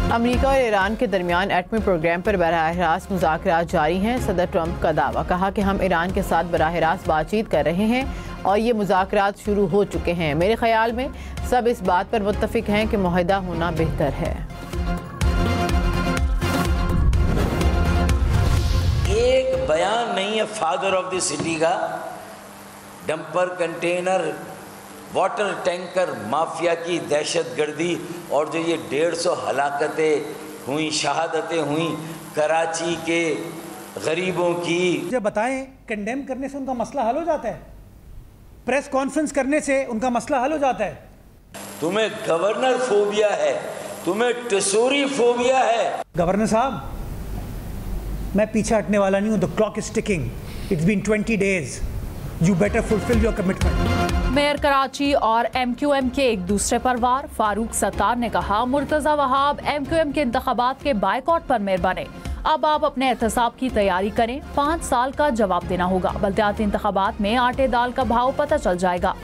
America और Iran के दरमियान एटमी प्रोग्राम पर बराह रास्त मुज़ाकरात जारी हैं। सदर ट्रंप का दावा, कहा कि हम ईरान के साथ बराह रास्त बातचीत कर रहे हैं और ये मुज़ाकरात शुरू हो चुके हैं। मेरे ख्याल में सब इस बात पर मुत्तफिक हैं कि मुआहिदा होना बेहतर है। एक बयान नहीं है फादर ऑफ द सिटी का, dumper, container, water tanker mafia की दहशतगर्दी और जो ये 150 हलाकतें हुई, शहादतें हुई कराची के गरीबों की। मुझे बताएं, कंडेम करने से उनका मसला हल हो जाता है? प्रेस कॉन्फ्रेंस करने से उनका मसला हल हो जाता है? तुम्हें गवर्नर फोबिया है, तुम्हें टसूरी फोबिया है। गवर्नर साहब, मैं पीछे हटने वाला नहीं हूं। The clock is ticking. It's been 20 days. You better fulfill your commitment. Mayor Karachi और MQM के एक दूसरे पर वार। फारूक सत्तार ने कहा, मुर्तज़ा वहाब MQM के इंतखाबात के बायकॉट पर मेयर बने। अब आप अपने एहतसाब की तैयारी करें। 5 साल का जवाब देना होगा। बल्दियाती इंतखाबात में आटे दाल का भाव पता चल जाएगा।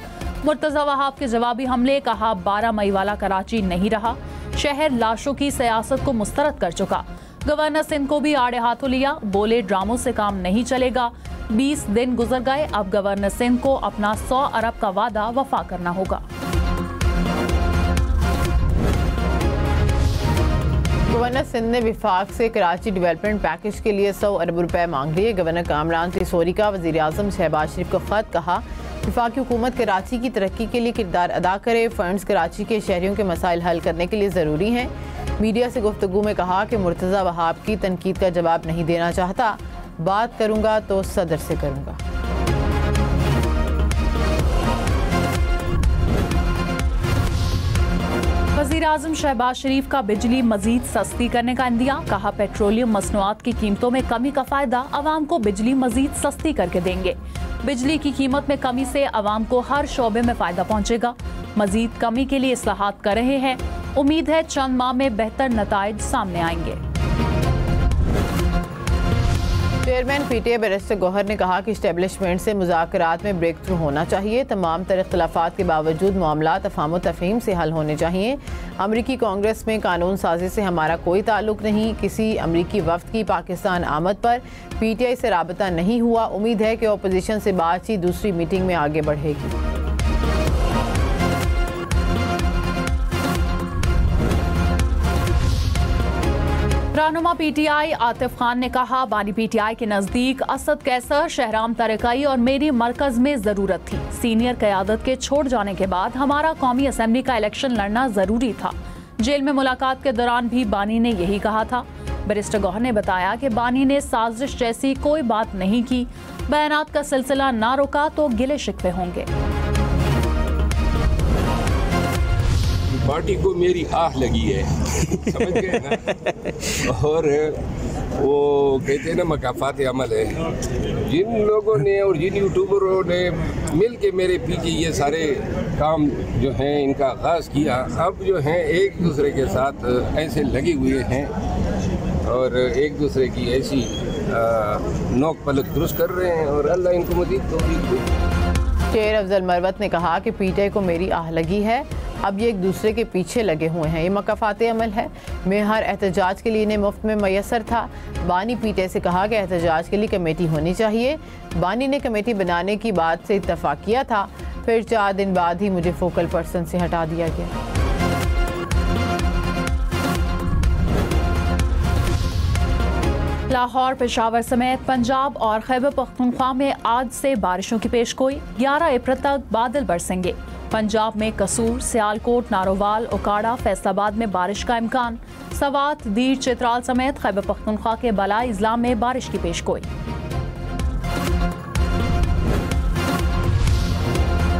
मुर्तज़ा वहाब के जवाबी हमले, कहा 12 मई वाला कराची नहीं रहा। शहर लाशों की सियासत को मुस्तरद कर चुका। गवर्नर सिंध को भी आड़े हाथों लिया। बोले ड्रामों से काम नहीं चलेगा। 20 दिन गुजर गए। अब गवर्नर सिंध को अपना 100 अरब का वादा वफा करना होगा। गवर्नर सिंध ने विफाक से कराची डेवलपमेंट पैकेज के लिए 100 अरब रुपए मांग लिए। गवर्नर कामरान तिसोरी का वज़ीर आज़म शहबाज शरीफ को खत, कहा विफाकी हुकूमत कराची की तरक्की के लिए किरदार अदा करे। फंड्स कराची के शहरियों के मसाइल हल करने के लिए ज़रूरी हैं। मीडिया से गुफ्तगू में कहा कि मुर्तज़ा वहाब की तनकीद का जवाब नहीं देना चाहता। बात करूंगा तो सदर से करूंगा। वज़ीर आज़म शहबाज शरीफ का बिजली मजीद सस्ती करने का इंदिया, कहा पेट्रोलियम मसनूआत की कीमतों में कमी का फायदा अवाम को बिजली मजीद सस्ती करके देंगे। बिजली की कीमत में कमी से अवाम को हर शोबे में फायदा पहुंचेगा। मजीद कमी के लिए इस्लाहात कर रहे हैं। उम्मीद है चंद माह में बेहतर नताइज सामने आएंगे। चेयरमैन PTA बैरिस्टर गौहर ने कहा कि इस्टेब्लिशमेंट से मुज़ाकरात में ब्रेक थ्रू होना चाहिए। तमाम तर इख्तलाफात के बावजूद मामला तफाहम तफहीम से हल होने चाहिए। अमरीकी कांग्रेस में कानून साजी से हमारा कोई ताल्लुक नहीं। किसी अमरीकी वफ्द की पाकिस्तान आमद पर PTI से राबता नहीं हुआ। उम्मीद है कि अपोजिशन से बातचीत दूसरी मीटिंग में आगे बढ़ेगी। रहनुमा PTI आतिफ खान ने कहा, बानी PTI के नजदीक असद कैसर, शहराम तरकाई और मेरी मरकज में जरूरत थी। सीनियर क़यादत के छोड़ जाने के बाद हमारा कौमी असम्बली का इलेक्शन लड़ना जरूरी था। जेल में मुलाकात के दौरान भी बानी ने यही कहा था। बैरिस्टर गौहर ने बताया कि बानी ने साजिश जैसी कोई बात नहीं की। बयानात का सिलसिला ना रुका तो गिले शिकवे होंगे। पार्टी को मेरी आह लगी है, समझ गए ना। और वो कहते हैं ना, मकाफात अमल है। जिन लोगों ने और जिन यूट्यूबरों ने मिल के मेरे पीछे ये सारे काम जो हैं इनका आगाज़ किया, अब जो हैं एक दूसरे के साथ ऐसे लगे हुए हैं और एक दूसरे की ऐसी नोक पलक दुरुस्त कर रहे हैं और अल्लाह इनको मज़ीद तौफीक दे। शेर अफजल मरवत ने कहा कि PTI को मेरी आह लगी है। अब ये एक दूसरे के पीछे लगे हुए हैं। ये मकाफाते अमल है। मैं हर एहतजाज के लिए इन्हें मुफ्त में मैसर था। बानी PTI से कहा कि एहतजाज के लिए कमेटी होनी चाहिए। बानी ने कमेटी बनाने की बात से इत्तफाक किया था, फिर 4 दिन बाद ही मुझे फोकल पर्सन से हटा दिया गया। लाहौर, पेशावर समेत पंजाब और खैबर पख्तूनख्वा में आज से बारिशों की पेशगोई। 11 अप्रैल तक बादल बरसेंगे। पंजाब में कसूर, सियालकोट, नारोवाल, ओकाड़ा, फैसलाबाद में बारिश का इम्कान। सवात, दीर, चित्राल समेत खैबर पख्तूनख्वा के बलाई इजला में बारिश की पेशगोई।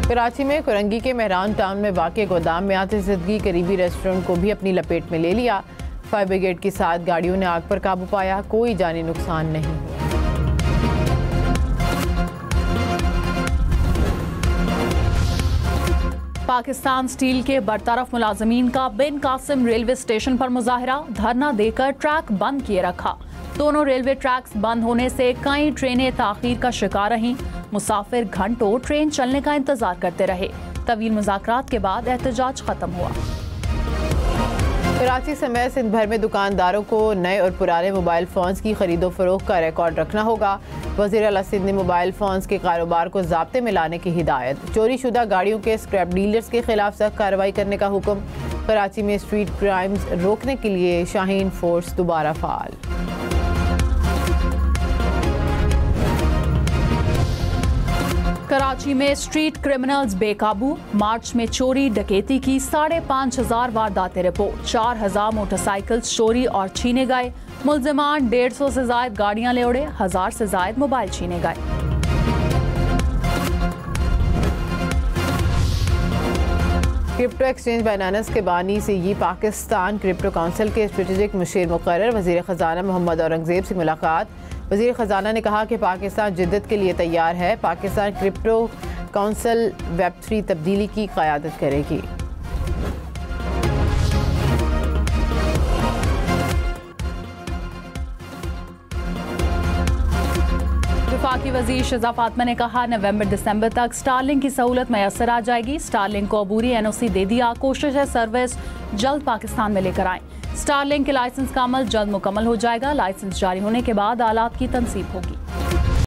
कराची में कुरंगी के मेहरान टाउन में वाक़ गोदाम में आतिशज़दगी करीबी रेस्टोरेंट को भी अपनी लपेट में ले लिया। फायर ब्रिगेड की 7 गाड़ियों ने आग पर काबू पाया। कोई जानी नुकसान नहीं हुआ। पाकिस्तान स्टील के बरतरफ मुलाजमीन का बिन कासिम रेलवे स्टेशन पर मुजाहरा, धरना देकर ट्रैक बंद किए रखा। दोनों रेलवे ट्रैक्स बंद होने से कई ट्रेनें ताखीर का शिकार रहीं। मुसाफिर घंटों ट्रेन चलने का इंतजार करते रहे। तवील मुज़ाकरात के बाद एहतजाज खत्म हुआ। कराची समेत सिंध भर में दुकानदारों को नए और पुराने मोबाइल फ़ोन्स की खरीदो फरोख्त का रिकॉर्ड रखना होगा। वज़ीर आला सिंध ने मोबाइल फ़ोन्स के कारोबार को ज़ाब्ते में लाने की हिदायत। चोरी शुदा गाड़ियों के स्क्रैप डीलर्स के खिलाफ सख्त कार्रवाई करने का हुक्म। कराची में स्ट्रीट क्राइम्स रोकने के लिए शाहीन फोर्स दोबारा फ़ाल। कराची में स्ट्रीट क्रिमिनल्स बेकाबू। मार्च में चोरी डकैती की 5,500 वारदातें रिपोर्ट। 4,000 मोटरसाइकिल्स चोरी और छीने गए। मुल्जिमान 150 से जायद गाड़ियां ले उड़े। 1000 से जायद मोबाइल छीने गए। क्रिप्टो एक्सचेंज बाइनांस के बानी से ये पाकिस्तान क्रिप्टो काउंसिल के स्ट्रेटेजिक मुशीर मुकर्रर वज़ीर ख़जाना मोहम्मद औरंगज़ेब से मुलाकात। वज़ीर ख़जाना ने कहा कि पाकिस्तान जिद्दत के लिए तैयार है। पाकिस्तान क्रिप्टो काउंसिल वेब3 तब्दीली की क़यादत करेगी। वफाकी वज़ीर शज़ा फातिमा ने कहा नवंबर दिसंबर तक स्टारलिंक की सहूलत मैसर आ जाएगी। स्टारलिंक को अबूरी NOC दे दिया। कोशिश है सर्विस जल्द पाकिस्तान में लेकर आएं। स्टारलिंक के लाइसेंस का अमल जल्द मुकम्मल हो जाएगा। लाइसेंस जारी होने के बाद आलात की तनसीब होगी।